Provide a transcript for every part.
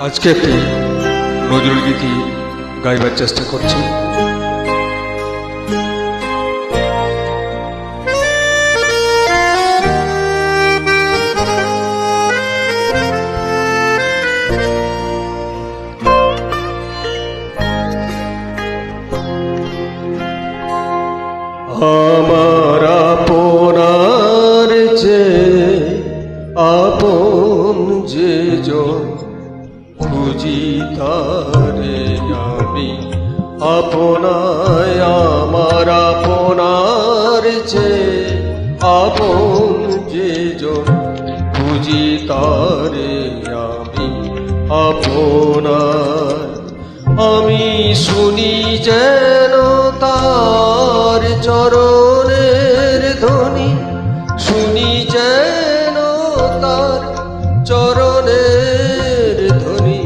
আজকে একটি নজরুল গীতি গাইবার চেষ্টা করছি। আমার আপনার যে আপন যে জন খুঁজি তারে আমি আপনায়। আমার আপনার যে আপন যে জন খুঁজি তারে আমি আপনার। আমি শুনি যেন তার চরণের ধ্বনি, শুনি যেন তার চরণের ধ্বনি।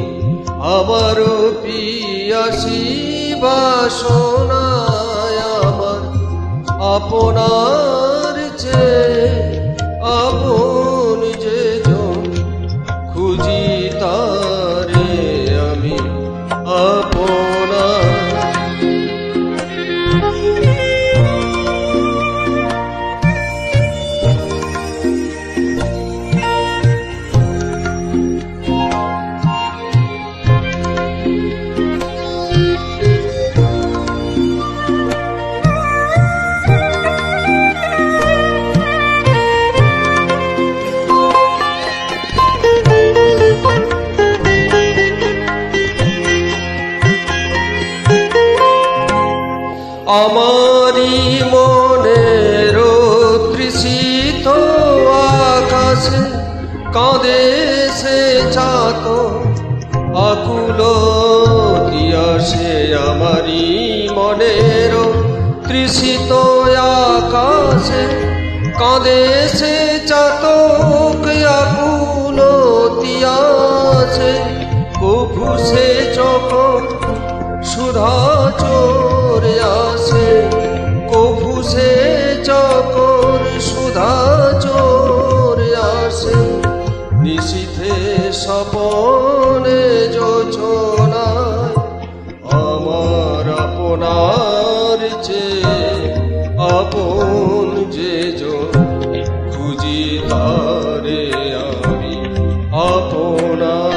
আমার পিয়াসী বাসনায় আমার আপনার যে আপন যে জন খুঁজি তারে আমি আপনার। আমারি মনের তৃষিত আকাশে কাঁদে সে চাত আকুল তিয়াসে। আমারি মনের তৃষিত আকাশে কাঁদে সে চাতক আকুল তিয়াসে। কভু সে যখন সুধা চোরে আসে, কভু সে চকর সুধা চোরে আসে। নিশীথে স্বপনে যোজনায় আমার আপনার যে আপন যে জন খুঁজি তারে আমি আপনার।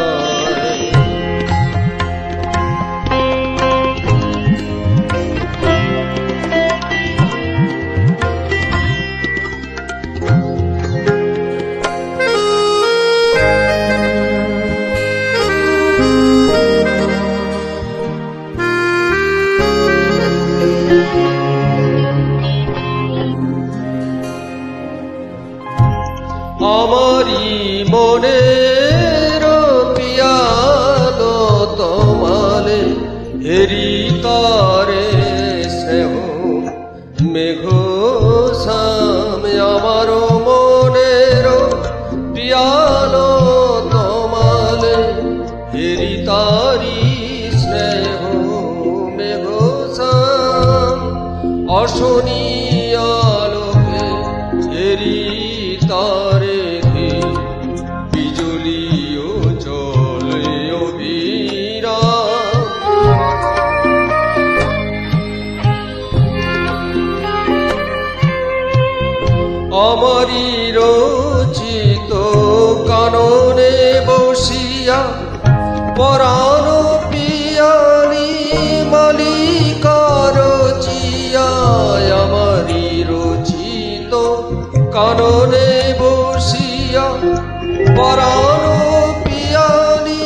আমারি মনের পিয়ালো তোমালে হেরি তারে স্নেহ মেঘ সামে। আমার মনের পিয়ালো তোমালে হেরি তারি স্নেহ মেঘ সাম। অশনি আলোকে হেরি তারে ধে বিজুলি ও জলে অবিরাম। আমারি রচিত কাননে বসিয়া পরাণ পিয়ালি মালিকা রচিয়া। আমারি রচিত কাননে বসিয়া পরাণ পিয়ালি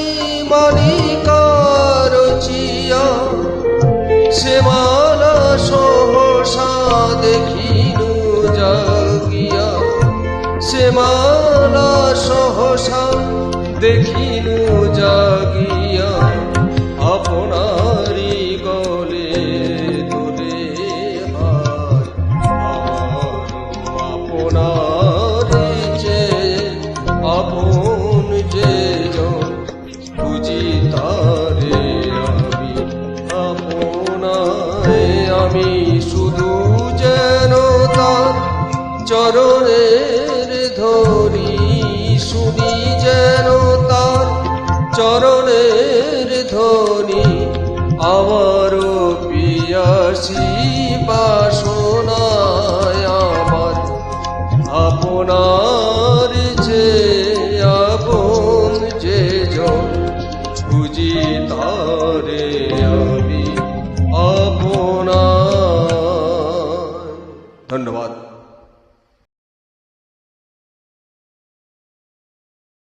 মালিকা রচিয়া। সে মালা সহসা দেখিনু জাগিয়া, সে মালা সহসা দেখিনু জাগিয়া। আপনারি গলে দুলে হাত আমার আপনার যে আপন যে জন খুঁজি তারে আমি আপনায়। আমি শুধু যেন তার চরণের ধরি, শুনি যেন তার চরণে আমারও পিয়াসী বাসনায় আমার আপনার যে আপন যে জন বুঝি তারে আমি আপনার। ধন্যবাদ।